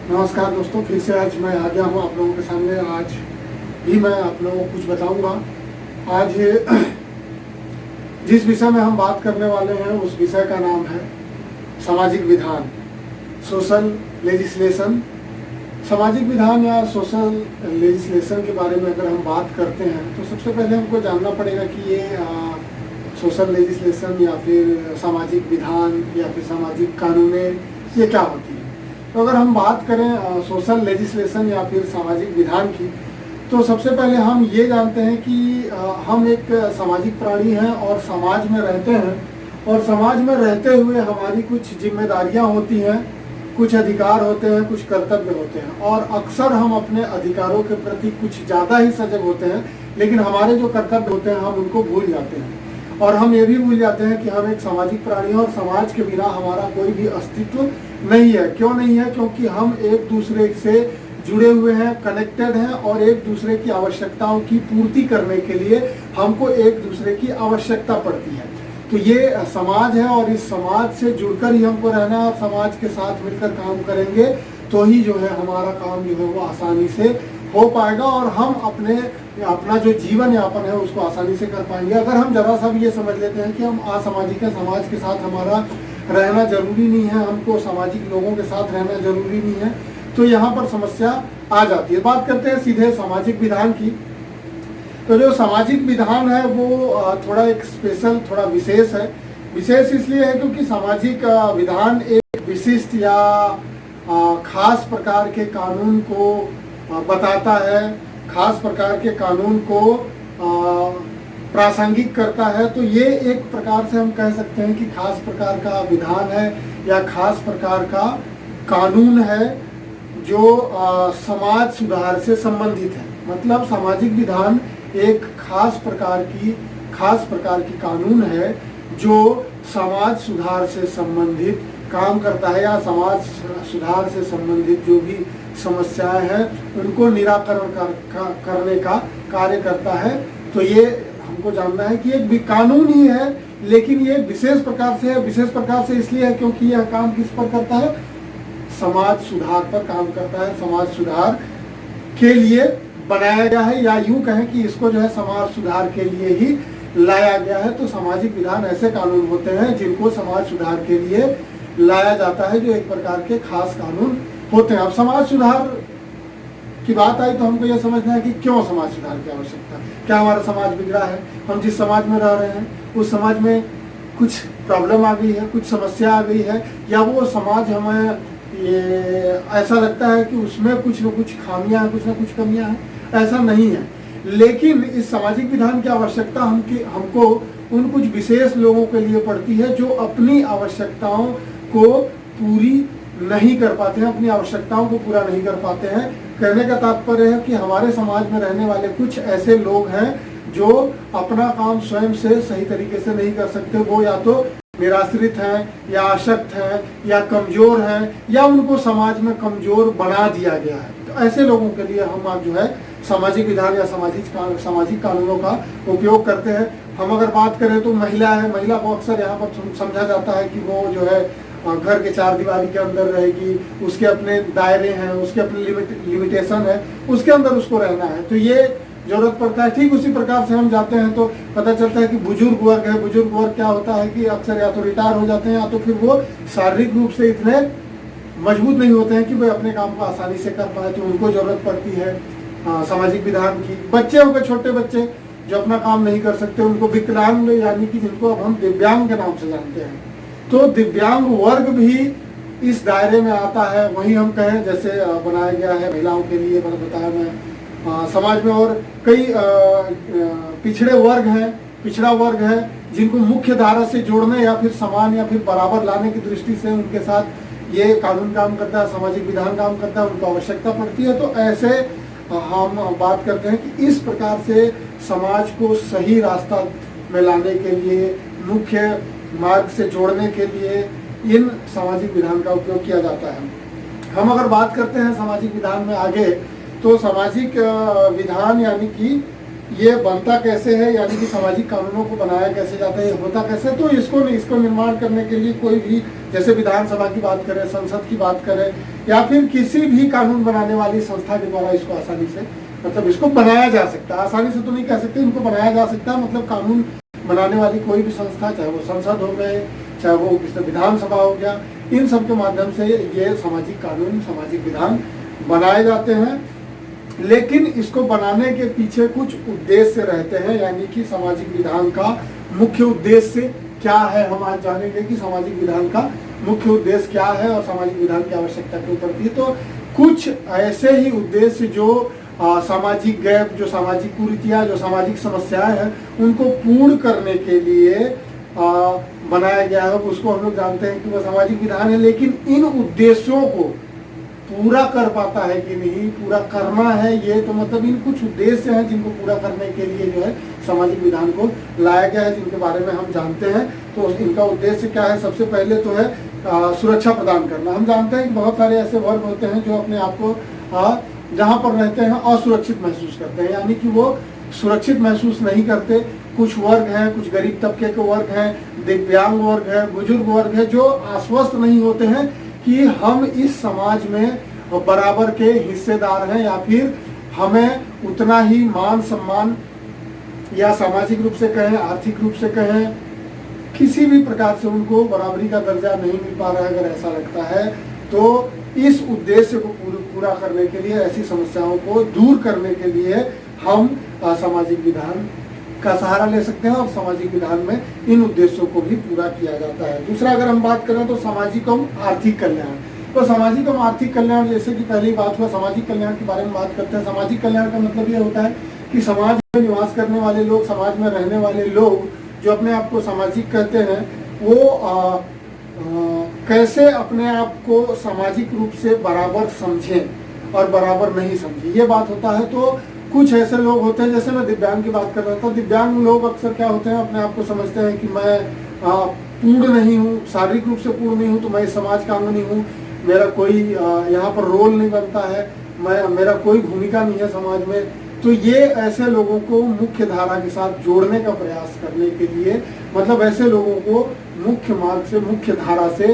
नमस्कार दोस्तों, फिर से आज मैं आ गया हूँ आप लोगों के सामने। आज भी मैं आप लोगों को कुछ बताऊंगा। आज जिस विषय में हम बात करने वाले हैं उस विषय का नाम है सामाजिक विधान, सोशल लेजिस्लेशन। सामाजिक विधान या सोशल लेजिस्लेशन के बारे में अगर हम बात करते हैं तो सबसे पहले हमको जानना पड़ेगा कि ये सोशल लेजिस्लेशन या फिर सामाजिक विधान या फिर सामाजिक कानूनें ये क्या होती है। तो अगर हम बात करें सोशल लेजिस्लेशन या फिर सामाजिक विधान की, तो सबसे पहले हम ये जानते हैं कि हम एक सामाजिक प्राणी हैं और समाज में रहते हैं, और समाज में रहते हुए हमारी कुछ जिम्मेदारियां होती हैं, कुछ अधिकार होते हैं, कुछ कर्तव्य होते हैं। और अक्सर हम अपने अधिकारों के प्रति कुछ ज़्यादा ही सजग होते हैं, लेकिन हमारे जो कर्तव्य होते हैं हम उनको भूल जाते हैं। और हम ये भी भूल जाते हैं कि हम एक सामाजिक प्राणी हैं और समाज के बिना हमारा कोई भी अस्तित्व नहीं है। क्यों नहीं है? क्योंकि हम एक दूसरे से जुड़े हुए हैं, कनेक्टेड हैं, और एक दूसरे की आवश्यकताओं की पूर्ति करने के लिए हमको एक दूसरे की आवश्यकता पड़ती है। तो ये समाज है और इस समाज से जुड़कर ही हमको रहना है, और समाज के साथ मिलकर काम करेंगे तो ही जो है हमारा काम जो है वो आसानी से हो पाएगा, और हम अपना जो जीवन यापन है उसको आसानी से कर पाएंगे। अगर हम जरा सा भी ये समझ लेते हैं कि हम असामाजिक है, समाज के साथ हमारा रहना जरूरी नहीं है, हमको सामाजिक लोगों के साथ रहना जरूरी नहीं है, तो यहाँ पर समस्या आ जाती है। बात करते हैं सीधे सामाजिक विधान की। तो जो सामाजिक विधान है वो थोड़ा एक स्पेशल, थोड़ा विशेष है। विशेष इसलिए है क्योंकि सामाजिक विधान एक विशिष्ट या खास प्रकार के कानून को बताता है, खास प्रकार के कानून को प्रासंगिक करता है। तो ये एक प्रकार से हम कह सकते हैं कि खास प्रकार का विधान है या खास प्रकार का कानून है जो समाज सुधार से संबंधित है। मतलब सामाजिक विधान एक खास प्रकार की कानून है जो समाज सुधार से संबंधित काम करता है, या समाज सुधार से संबंधित जो भी समस्याएं हैं उनको निराकरण करने का कार्य करता है। तो ये हमको जानना है कि एक भी कानून ही है, लेकिन ये विशेष प्रकार से है। विशेष प्रकार से इसलिए है क्योंकि यह काम किस पर करता है? समाज सुधार पर काम करता है, समाज सुधार के लिए बनाया गया है, या यूं कहें कि इसको जो है समाज सुधार के लिए ही लाया गया है। तो सामाजिक विधान ऐसे कानून होते हैं जिनको समाज सुधार के लिए लाया जाता है, जो एक प्रकार के खास कानून होते हैं। अब समाज सुधार की बात आई तो हमको यह समझना है कि क्यों समाज सुधार की आवश्यकता है। क्या हमारा समाज बिगड़ा है? हम जिस समाज में रह रहे हैं उस समाज में कुछ प्रॉब्लम आ गई है, कुछ समस्या आ गई है, या वो समाज हमें ये ऐसा लगता है कि उसमें कुछ न कुछ खामियां हैं, कुछ न कुछ कमियां हैं? ऐसा नहीं है। लेकिन इस सामाजिक विधान की आवश्यकता हमको उन कुछ विशेष लोगों के लिए पड़ती है जो अपनी आवश्यकताओं को पूरी नहीं कर पाते हैं, अपनी आवश्यकताओं को पूरा नहीं कर पाते हैं। कहने का तात्पर्य है कि हमारे समाज में रहने वाले कुछ ऐसे लोग हैं जो अपना काम स्वयं से सही तरीके से नहीं कर सकते। वो या तो निराश्रित हैं, या अशक्त हैं, या कमजोर हैं, या उनको समाज में कमजोर बना दिया गया है। तो ऐसे लोगों के लिए हम आज जो है सामाजिक विधान या सामाजिक कानूनों का उपयोग करते हैं। हम अगर बात करें तो महिला है, महिला को अक्सर यहाँ पर समझा जाता है कि वो जो है घर के चार दीवारी के अंदर रहेगी, उसके अपने दायरे हैं, उसके अपने लिमिटेशन है, उसके अंदर उसको रहना है। तो ये जरूरत पड़ता है। ठीक उसी प्रकार से हम जाते हैं तो पता चलता है कि बुजुर्ग वर्ग है। बुजुर्ग वर्ग क्या होता है कि अक्सर या तो रिटायर हो जाते हैं, या तो फिर वो शारीरिक रूप से इतने मजबूत नहीं होते हैं कि वे अपने काम को आसानी से कर पाए, तो उनको जरूरत पड़ती है सामाजिक विधान की। बच्चे हो गए, छोटे बच्चे जो अपना काम नहीं कर सकते, उनको विकलांग यानी कि जिनको अब हम दिव्यांग के नाम से जानते हैं, तो दिव्यांग वर्ग भी इस दायरे में आता है। वहीं हम कहें जैसे बनाया गया है महिलाओं के लिए, मैंने बताया मैं समाज में और कई पिछड़े वर्ग हैं, पिछड़ा वर्ग है जिनको मुख्य धारा से जोड़ने या फिर समान या फिर बराबर लाने की दृष्टि से उनके साथ ये कानून काम करता है, सामाजिक विधान काम करता है, उनको आवश्यकता पड़ती है। तो ऐसे हम बात करते हैं कि इस प्रकार से समाज को सही रास्ता में लाने के लिए, मुख्य मार्ग से जोड़ने के लिए इन सामाजिक विधान का उपयोग किया जाता है। हम अगर बात करते हैं सामाजिक विधान में आगे, तो सामाजिक विधान यानी कि ये बनता कैसे है, यानी कि सामाजिक कानूनों को बनाया कैसे जाता है, ये होता कैसे। तो इसको निर्माण करने के लिए कोई भी, जैसे विधानसभा की बात करें, संसद की बात करें, या फिर किसी भी कानून बनाने वाली संस्था के द्वारा इसको आसानी से मतलब इसको बनाया जा सकता है। आसानी से तो नहीं कह सकते, इनको बनाया जा सकता है। मतलब कानून बनाने वाली कोई भी संस्था, चाहे वो संसद हो गए, चाहे वो विधानसभा हो गया, इन सब के माध्यम से ये सामाजिक कानून, सामाजिक विधान बनाए जाते हैं। लेकिन इसको बनाने के पीछे कुछ उद्देश्य रहते हैं, यानी कि सामाजिक विधान का मुख्य उद्देश्य क्या है। हम आज जानेंगे कि सामाजिक विधान का मुख्य उद्देश्य क्या है और सामाजिक विधान की आवश्यकता क्यों पड़ती है। तो कुछ ऐसे ही उद्देश्य जो सामाजिक गैप, जो सामाजिक कुरीतियां, जो सामाजिक समस्याएं हैं, उनको पूर्ण करने के लिए बनाया गया है, उसको हम लोग जानते हैं कि वो सामाजिक विधान है। लेकिन इन उद्देश्यों को पूरा कर पाता है कि नहीं, पूरा करना है ये तो मतलब इन कुछ उद्देश्य हैं जिनको पूरा करने के लिए जो है सामाजिक विधान को लाया गया है, जिनके बारे में हम जानते हैं। तो इनका उद्देश्य क्या है? सबसे पहले तो है सुरक्षा प्रदान करना। हम जानते हैं कि बहुत सारे ऐसे वर्ग होते हैं जो अपने आप को जहाँ पर रहते हैं असुरक्षित महसूस करते हैं, यानी कि वो सुरक्षित महसूस नहीं करते। कुछ वर्ग हैं, कुछ गरीब तबके के वर्ग हैं, दिव्यांग वर्ग है, बुजुर्ग वर्ग है, जो आश्वस्त नहीं होते हैं कि हम इस समाज में बराबर के हिस्सेदार हैं, या फिर हमें उतना ही मान सम्मान, या सामाजिक रूप से कहें, आर्थिक रूप से कहें, किसी भी प्रकार से उनको बराबरी का दर्जा नहीं मिल पा रहा है। अगर ऐसा लगता है तो इस उद्देश्य को पूरा करने के लिए, ऐसी समस्याओं को दूर करने के लिए हम सामाजिक विधान का सहारा ले सकते हैं और सामाजिक विधान में इन उद्देश्यों को भी पूरा किया जाता है। दूसरा अगर हम बात करें तो सामाजिक एवं आर्थिक कल्याण। तो सामाजिक एवं आर्थिक कल्याण, जैसे कि पहले ही बात हुआ, सामाजिक कल्याण के बारे में बात करते हैं। सामाजिक कल्याण का मतलब ये होता है कि समाज में निवास करने वाले लोग, समाज में रहने वाले लोग जो अपने आप को सामाजिक कहते हैं, वो कैसे अपने आप को सामाजिक रूप से बराबर समझें और बराबर नहीं समझें, ये बात होता है। तो कुछ ऐसे लोग होते हैं, जैसे मैं दिव्यांग की बात कर रहा था, दिव्यांग लोग अक्सर क्या होते हैं, अपने आप को समझते हैं कि मैं पूर्ण नहीं हूँ, शारीरिक रूप से पूर्ण नहीं हूँ, तो मैं समाज का अंग नहीं हूँ, मेरा कोई यहाँ पर रोल नहीं बनता है, मेरा कोई भूमिका नहीं है समाज में। तो ये ऐसे लोगों को मुख्य धारा के साथ जोड़ने का प्रयास करने के लिए, मतलब ऐसे लोगों को मुख्य मार्ग से, मुख्य धारा से,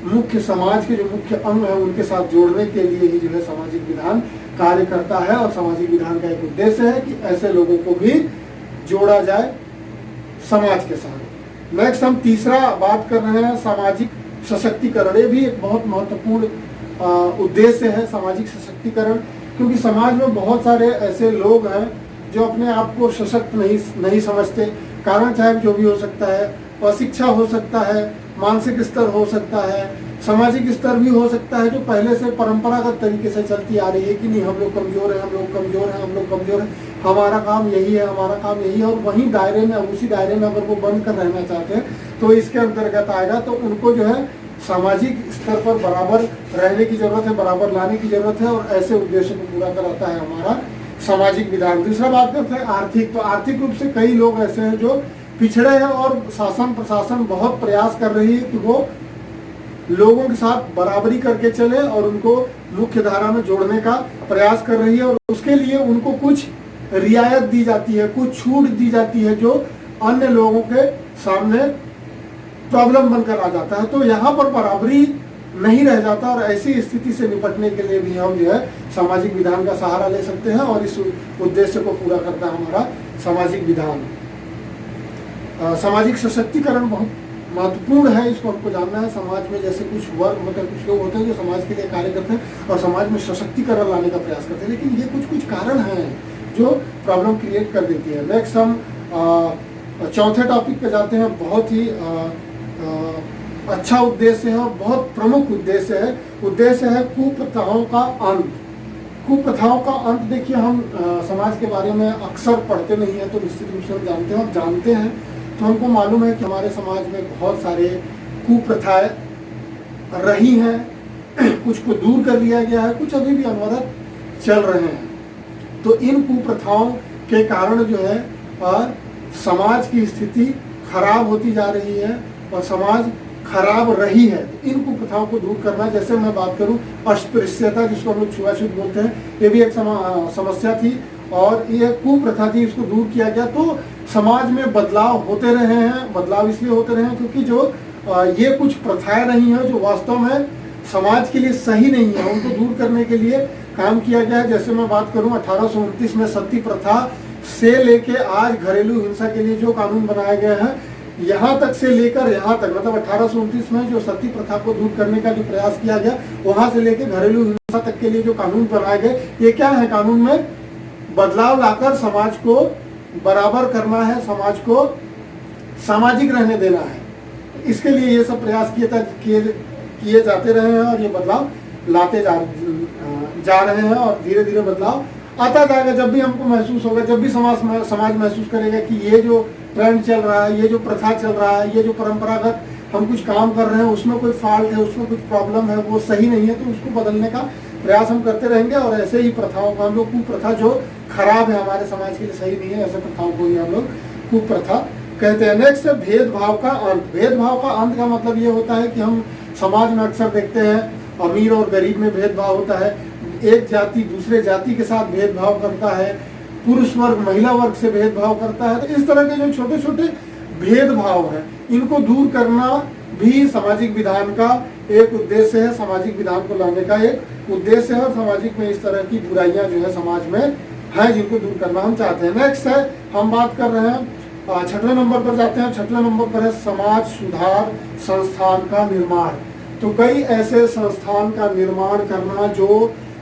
मुख्य समाज के जो मुख्य अंग है उनके साथ जोड़ने के लिए ही जो है सामाजिक विधान कार्य करता है। और सामाजिक विधान का एक उद्देश्य है कि ऐसे लोगों को भी जोड़ा जाए समाज के साथ। नेक्स्ट हम तीसरा बात कर रहे हैं सामाजिक सशक्तिकरण। ये भी एक बहुत महत्वपूर्ण उद्देश्य है, सामाजिक सशक्तिकरण, क्योंकि समाज में बहुत सारे ऐसे लोग हैं जो अपने आप को सशक्त नहीं समझते। कारण चाहे जो भी हो सकता है, अशिक्षा हो सकता है, मानसिक स्तर हो सकता है, सामाजिक स्तर भी हो सकता है, जो पहले से परंपरागत तरीके से चलती आ रही है कि नहीं, हम लोग कमजोर हैं, हम लोग कमजोर हैं, हम लोग कमजोर हैं, हमारा काम यही है, हमारा काम यही है। और वहीं दायरे में, उसी दायरे में अगर वो बंद कर रहना चाहते हैं तो इसके अंतर्गत आएगा। तो उनको जो है सामाजिक स्तर पर बराबर रहने की जरूरत है, बराबर लाने की जरूरत है, और ऐसे उद्देश्य को पूरा कराता है हमारा सामाजिक विधान। दूसरा बात करते हैं आर्थिक। तो आर्थिक रूप से कई लोग ऐसे हैं जो पिछड़े हैं और शासन प्रशासन बहुत प्रयास कर रही है कि वो लोगों के साथ बराबरी करके चले और उनको मुख्य धारा में जोड़ने का प्रयास कर रही है। और उसके लिए उनको कुछ रियायत दी जाती है, कुछ छूट दी जाती है, जो अन्य लोगों के सामने प्रॉब्लम बनकर आ जाता है। तो यहाँ पर बराबरी नहीं रह जाता, और ऐसी स्थिति से निपटने के लिए भी हम जो है सामाजिक विधान का सहारा ले सकते हैं, और इस उद्देश्य को पूरा करता है हमारा सामाजिक विधान। सामाजिक सशक्तिकरण बहुत महत्वपूर्ण है, इसको हमको जानना है। समाज में जैसे कुछ वर्ग, मतलब कुछ लोग होते हैं जो समाज के लिए कार्य करते हैं और समाज में सशक्तिकरण लाने का प्रयास करते हैं, लेकिन ये कुछ कारण हैं जो प्रॉब्लम क्रिएट कर देती है। नेक्स्ट हम चौथे टॉपिक पे जाते हैं। बहुत ही अच्छा उद्देश्य है और बहुत प्रमुख उद्देश्य है। उद्देश्य है कुप्रथाओं का अंत। कुप्रथाओं का अंत, देखिए हम समाज के बारे में अक्सर पढ़ते नहीं है, तो निश्चित रूप से हम जानते हैं, और जानते हैं तो हमको मालूम है कि हमारे समाज में बहुत सारे कुप्रथाएं रही हैं, कुछ को दूर कर लिया गया है, कुछ अभी भी अनवरत चल रहे हैं। तो इन कुप्रथाओं के कारण जो है समाज की स्थिति खराब होती जा रही है और समाज खराब रही है। इन कुप्रथाओं को दूर करना, जैसे मैं बात करूं अस्पृश्यता, जिसको हम लोग छुआछूत बोलते हैं, ये भी एक समस्या थी और ये कुप्रथा थी, इसको दूर किया गया। तो समाज में बदलाव होते रहे हैं। बदलाव इसलिए होते रहे हैं क्योंकि जो ये कुछ प्रथाएं रही हैं जो वास्तव में समाज के लिए सही नहीं है, उनको दूर करने के लिए काम किया गया है। जैसे मैं बात करूं 1829 में सती प्रथा से लेके आज घरेलू हिंसा के लिए जो कानून बनाए गए हैं, यहाँ तक से लेकर यहाँ तक, मतलब 1829 में जो सती प्रथा को दूर करने का जो प्रयास किया गया, वहां से लेकर घरेलू हिंसा तक के लिए जो कानून बनाए गए, ये क्या है? कानून में बदलाव लाकर समाज को बराबर करना है, समाज को सामाजिक रहने देना है। इसके लिए ये सब प्रयास किए जाते रहे हैं और ये बदलाव लाते जा रहे हैं और धीरे धीरे बदलाव आता जाएगा। जब भी हमको महसूस होगा, जब भी समाज महसूस करेगा कि ये जो ट्रेंड चल रहा है, ये जो प्रथा चल रहा है, ये जो परंपरागत हम कुछ काम कर रहे हैं, उसमें कोई फॉल्ट है, उसमें कुछ प्रॉब्लम है, वो सही नहीं है, तो उसको बदलने का प्रयास हम करते रहेंगे। और ऐसे ही प्रथाओं का हम लोग कुप्रथा जो खराब है, हमारे समाज के लिए सही नहीं है, ऐसे प्रथाओं को ही हम लोग कुप्रथा कहते हैं। नेक्स्ट है भेदभाव का अंत। भेदभाव का अंत का मतलब ये होता है कि हम समाज में अक्सर देखते हैं अमीर और गरीब में भेदभाव होता है, एक जाति दूसरे जाति के साथ भेदभाव करता है, पुरुष वर्ग महिला वर्ग से भेदभाव करता है। तो इस तरह के जो छोटे छोटे भेदभाव हैं, इनको दूर करना भी सामाजिक विधान का एक उद्देश्य है, सामाजिक विधान को लाने का एक उद्देश्य है। और सामाजिक में इस तरह की बुराइयां जो है समाज में है, जिनको दूर करना हम चाहते हैं। नेक्स्ट है, हम बात कर रहे हैं 6वें नंबर पर जाते हैं। 6वें नंबर पर है समाज सुधार संस्थान का निर्माण। तो कई ऐसे संस्थान का निर्माण करना जो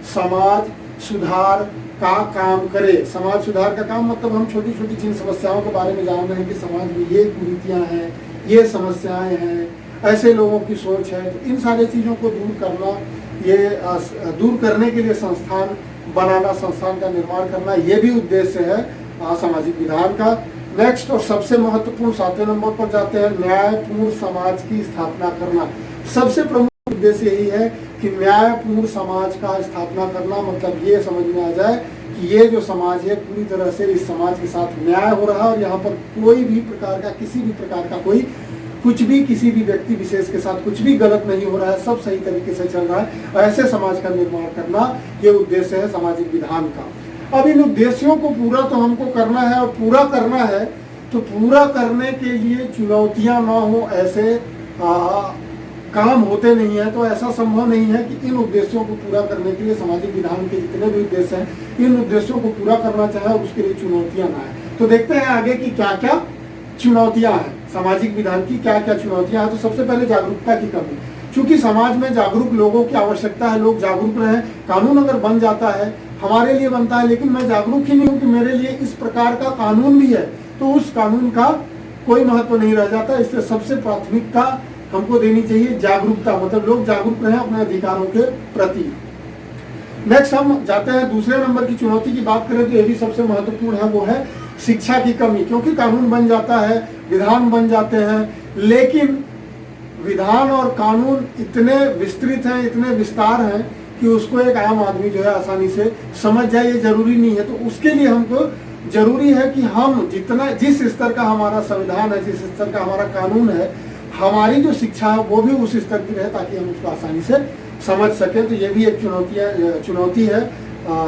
समाज सुधार का काम करे। समाज सुधार का काम मतलब हम छोटी छोटी जिन समस्याओं के बारे में जान रहे हैं कि समाज में ये कुरीतियां हैं, ये समस्याएं हैं, ऐसे लोगों की सोच है, तो इन सारी चीज़ों को दूर करना, ये दूर करने के लिए संस्थान बनाना, संस्थान का निर्माण करना, ये भी उद्देश्य है सामाजिक विधान का। नेक्स्ट और सबसे महत्वपूर्ण 7वें नंबर पर जाते हैं, न्यायपूर्ण समाज की स्थापना करना। सबसे प्रमुख उद्देश्य यही है कि न्यायपूर्ण समाज का स्थापना करना, मतलब ये समझ में आ जाए कि ये जो समाज है पूरी तरह से इस समाज के साथ न्याय हो रहा है और यहाँ पर कोई भी प्रकार का, किसी भी प्रकार का कोई कुछ भी, किसी भी व्यक्ति विशेष के साथ कुछ भी गलत नहीं हो रहा है, सब सही तरीके से चल रहा है। ऐसे समाज का निर्माण करना ये उद्देश्य है सामाजिक विधान का। अब इन उद्देश्यों को पूरा तो हमको करना है, और पूरा करना है तो पूरा करने के लिए चुनौतियां ना हो, ऐसे काम होते नहीं है। तो ऐसा संभव नहीं है कि इन उद्देश्यों को पूरा करने के लिए सामाजिक विधान के जितने भी उद्देश्य हैं, इन उद्देश्यों को पूरा करना चाहे और उसके लिए चुनौतियां ना आए। तो देखते हैं आगे की क्या क्या चुनौतियां हैं, सामाजिक विधान की क्या क्या चुनौतियां हैं। तो सबसे पहले जागरूकता की कमी। चूंकि समाज में जागरूक लोगों की आवश्यकता है, लोग जागरूक रहे। कानून अगर बन जाता है, हमारे लिए बनता है, लेकिन मैं जागरूक ही नहीं हूँ कि मेरे लिए इस प्रकार का कानून भी है, तो उस कानून का कोई महत्व नहीं रह जाता। इसलिए सबसे प्राथमिकता हमको देनी चाहिए जागरूकता, मतलब लोग जागरूक रहे अपने अधिकारों के प्रति। नेक्स्ट हम जाते हैं दूसरे नंबर की चुनौती की बात करें तो ये भी सबसे महत्वपूर्ण है, वो है शिक्षा की कमी। क्योंकि कानून बन जाता है, विधान बन जाते हैं, लेकिन विधान और कानून इतने विस्तृत हैं, इतने विस्तार हैं कि उसको एक आम आदमी जो है आसानी से समझ जाए, ये जरूरी नहीं है। तो उसके लिए हमको जरूरी है कि हम जिस स्तर का हमारा संविधान है, जिस स्तर का हमारा कानून है, हमारी जो शिक्षा है वो भी उस स्तर की रहे ताकि हम उसको आसानी से समझ सकें। तो ये भी एक चुनौती है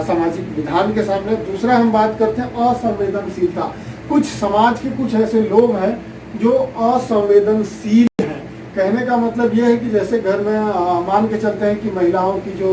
सामाजिक विधान के सामने। दूसरा हम बात करते हैं असंवेदनशीलता। कुछ समाज के कुछ ऐसे लोग हैं जो असंवेदनशील हैं। कहने का मतलब ये है कि जैसे घर में मान के चलते हैं कि महिलाओं की जो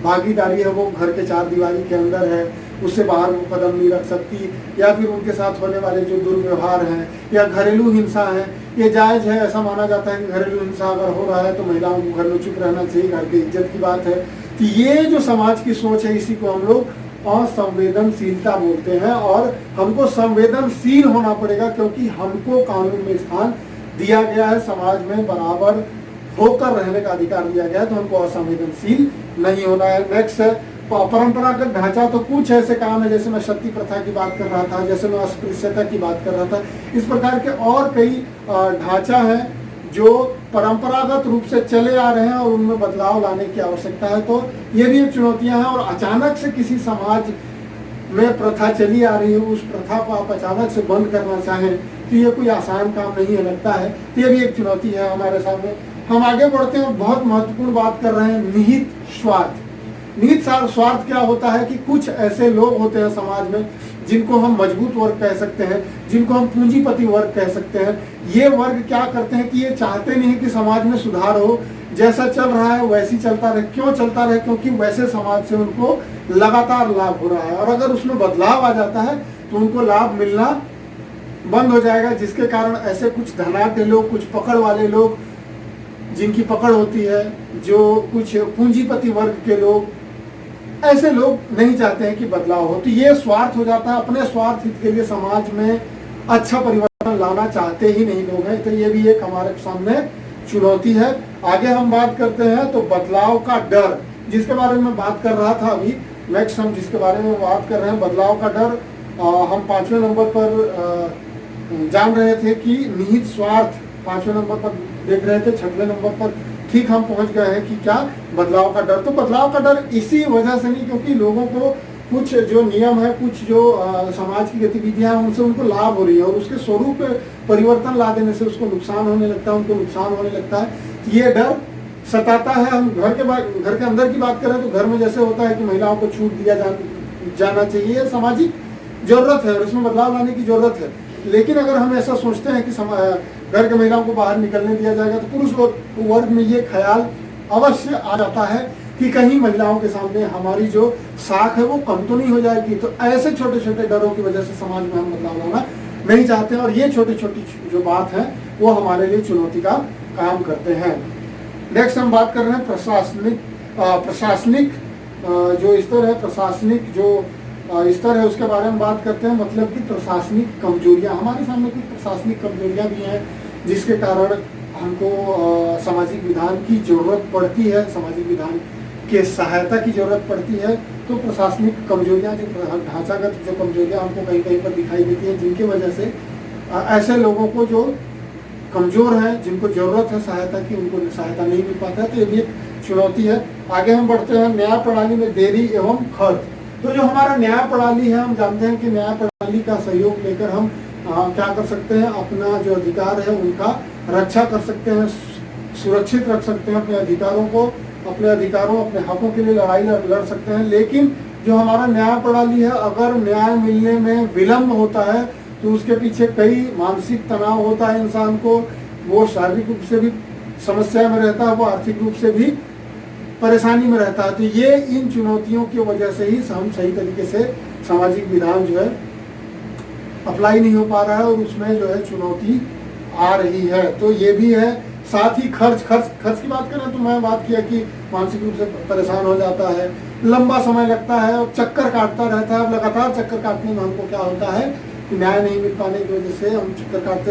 भागीदारी है वो घर के चार दीवारी के अंदर है, उससे बाहर वो कदम नहीं रख सकती, या फिर उनके साथ होने वाले जो दुर्व्यवहार हैं या घरेलू हिंसा है, ये जायज़ है। ऐसा माना जाता है कि घरेलू हिंसा अगर हो रहा है तो महिलाओं को घर में चुप रहना चाहिए, घर की इज्जत की बात है। तो ये जो समाज की सोच है, इसी को हम लोग असंवेदनशीलता बोलते हैं। और हमको संवेदनशील होना पड़ेगा, क्योंकि हमको कानून में स्थान दिया गया है, समाज में बराबर होकर रहने का अधिकार दिया गया है, तो हमको असंवेदनशील नहीं होना है। नेक्स्ट है परंपरागत ढांचा। तो कुछ ऐसे काम है, जैसे मैं सती प्रथा की बात कर रहा था, जैसे मैं अस्पृश्यता की बात कर रहा था, इस प्रकार के और कई ढांचा है जो परंपरागत रूप से चले आ रहे हैं और उनमें बदलाव लाने की आवश्यकता है। तो ये भी एक चुनौतियां हैं। और अचानक से किसी समाज में प्रथा चली आ रही है, उस प्रथा को आप अचानक से बंद करना चाहें तो ये कोई आसान काम नहीं है, लगता है। तो ये भी एक चुनौती है हमारे सामने। हम आगे बढ़ते हैं, बहुत महत्वपूर्ण बात कर रहे हैं, निहित स्वार्थ। निहित स्वार्थ क्या होता है कि कुछ ऐसे लोग होते हैं समाज में जिनको हम मजबूत वर्ग कह सकते हैं, जिनको हम पूंजीपति वर्ग कह सकते हैं, ये वर्ग क्या करते हैं कि ये चाहते नहीं कि समाज में सुधार हो, जैसा चल रहा है वैसे ही चलता रहे। क्यों चलता रहे? क्योंकि वैसे समाज से उनको लगातार लाभ हो रहा है, और अगर उसमें बदलाव आ जाता है तो उनको लाभ मिलना बंद हो जाएगा, जिसके कारण ऐसे कुछ धनाढ्य लोग, कुछ पकड़ वाले लोग, जिनकी पकड़ होती है, जो कुछ पूंजीपति वर्ग के लोग, ऐसे लोग नहीं चाहते हैं कि बदलाव हो। तो ये स्वार्थ हो जाता है, अपने स्वार्थ हित के लिए समाज में अच्छा परिवर्तन लाना चाहते ही नहीं लोग हैं। तो ये भी एक हमारे सामने चुनौती है। आगे हम बात करते हैं तो बदलाव का डर, जिसके बारे में बात कर रहा था अभी, नेक्स्ट हम जिसके बारे में बात कर रहे हैं बदलाव का डर, हम 5वें नंबर पर जान रहे थे कि निहित स्वार्थ 5वें नंबर पर देख रहे थे, 6वें नंबर पर ठीक हम पहुंच गए हैं कि क्या बदलाव का डर। तो बदलाव का डर इसी वजह से नहीं, क्योंकि लोगों को कुछ जो नियम है, कुछ जो समाज की गतिविधियां हैं, उनसे उनको लाभ हो रही है, और उसके स्वरूप परिवर्तन ला देने से उसको नुकसान होने लगता है, उनको नुकसान होने लगता है। तो ये डर सताता है। हम घर के अंदर की बात करें तो घर में जैसे होता है कि महिलाओं को छूट दिया जाना चाहिए, सामाजिक जरूरत है और इसमें बदलाव लाने की जरूरत है। लेकिन अगर हम ऐसा सोचते हैं कि घर के महिलाओं को बाहर निकलने दिया जाएगा, तो पुरुष वर्ग में ये ख्याल अवश्य आ जाता है कि कहीं महिलाओं के सामने हमारी जो साख है वो कम तो नहीं हो जाएगी। तो ऐसे छोटे छोटे डरों की वजह से समाज में हम बदलाव लाना नहीं चाहते, और ये छोटी छोटी जो बात है वो हमारे लिए चुनौती का काम करते हैं। नेक्स्ट हम बात कर रहे हैं प्रशासनिक जो स्तर है, प्रशासनिक जो स्तर है उसके बारे में बात करते हैं। मतलब कि प्रशासनिक कमजोरियां, हमारे सामने कुछ प्रशासनिक कमजोरियां भी हैं जिसके कारण हमको सामाजिक विधान की जरूरत पड़ती है, सामाजिक विधान के सहायता की जरूरत पड़ती है। तो प्रशासनिक कमजोरियां, जो ढांचागत जो कमजोरियां हमको कहीं कहीं पर दिखाई देती हैं, जिनकी वजह से ऐसे लोगों को जो कमजोर है, जिनको जरूरत है सहायता की, उनको सहायता नहीं मिल पाता है। तो ये भी एक चुनौती है। आगे हम बढ़ते हैं, न्याय प्रणाली में देरी एवं खर्च। तो जो हमारा न्याय प्रणाली है, हम जानते हैं कि न्याय प्रणाली का सहयोग लेकर हम क्या कर सकते हैं, अपना जो अधिकार है उनका रक्षा कर सकते हैं, सुरक्षित रख सकते हैं अपने अधिकारों को, अपने हकों के लिए लड़ाई लड़ सकते हैं। लेकिन जो हमारा न्याय प्रणाली है, अगर न्याय मिलने में विलम्ब होता है तो उसके पीछे कई मानसिक तनाव होता है इंसान को, वो शारीरिक रूप से भी समस्या में रहता है, वो आर्थिक रूप से भी परेशानी में रहता है। तो ये इन चुनौतियों की वजह से ही हम सही तरीके से सामाजिक विधान जो है अप्लाई नहीं हो पा रहा है, और उसमें जो है चुनौती आ रही है। तो ये भी है। साथ ही खर्च की बात करें तो मैं बात किया कि मानसिक रूप से परेशान हो जाता है, लंबा समय लगता है और चक्कर काटता रहता है। अब लगातार चक्कर काटने में हमको क्या होता है कि न्याय नहीं मिल पाने की वजह से हम चक्कर काटते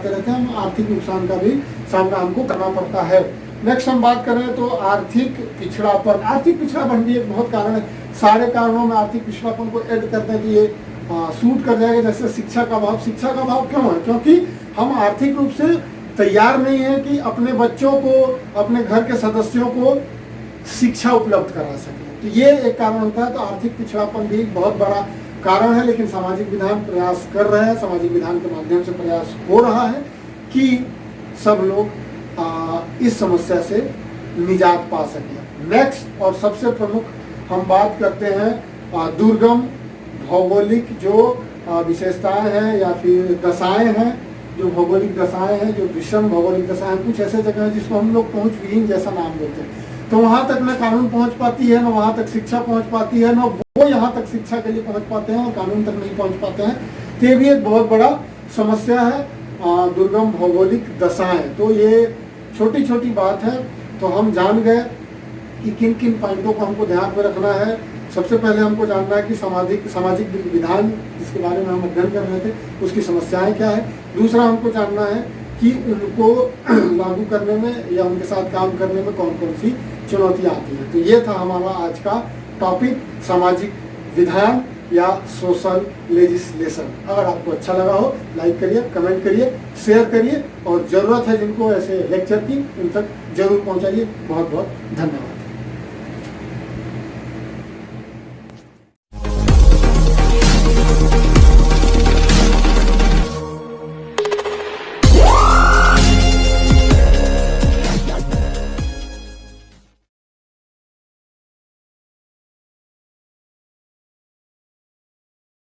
रहते हैं, हम आर्थिक नुकसान का भी सामना हमको करना पड़ता है। नेक्स्ट हम बात करें तो आर्थिक पिछड़ापन भी एक बहुत कारण है। सारे कारणों में आर्थिक पिछड़ापन को ऐड करते हैं कि ये सूट कर जाएगा। जैसे शिक्षा का अभाव क्यों है? क्योंकि हम आर्थिक रूप से तैयार नहीं है कि अपने बच्चों को, अपने घर के सदस्यों को शिक्षा उपलब्ध करा सकें। तो ये एक कारण होता है। तो आर्थिक पिछड़ापन भी एक बहुत बड़ा कारण है। लेकिन सामाजिक विधान प्रयास कर रहे हैं, सामाजिक विधान के माध्यम से प्रयास हो रहा है कि सब लोग इस समस्या से निजात पा सकें। नेक्स्ट और सबसे प्रमुख हम बात करते हैं दुर्गम भौगोलिक जो विशेषताएं हैं या फिर दशाएं हैं, जो भौगोलिक दशाएं हैं, जो विषम भौगोलिक दशाएं, कुछ ऐसे जगह हैं जिसको हम लोग पहुंच विहीन जैसा नाम देते हैं। तो वहां तक न कानून पहुंच पाती है, न वहां तक शिक्षा पहुंच पाती है, न वो यहाँ तक शिक्षा के लिए पहुंच पाते हैं और कानून तक नहीं पहुंच पाते हैं। तो ये भी एक बहुत बड़ा समस्या है, दुर्गम भौगोलिक दशाएं। तो ये छोटी छोटी बात है। तो हम जान गए कि किन किन पॉइंटों को हमको ध्यान में रखना है। सबसे पहले हमको जानना है कि सामाजिक विधान जिसके बारे में हम अध्ययन कर रहे थे उसकी समस्याएं क्या है। दूसरा हमको जानना है कि उनको लागू करने में या उनके साथ काम करने में कौन कौन सी चुनौतियां आती हैं। तो ये था हमारा आज का टॉपिक, सामाजिक विधान या सोशल लेजिस्लेशन। अगर आपको अच्छा लगा हो लाइक करिए, कमेंट करिए, शेयर करिए, और ज़रूरत है जिनको ऐसे लेक्चर की उन तक जरूर पहुंचाइए। बहुत बहुत धन्यवाद।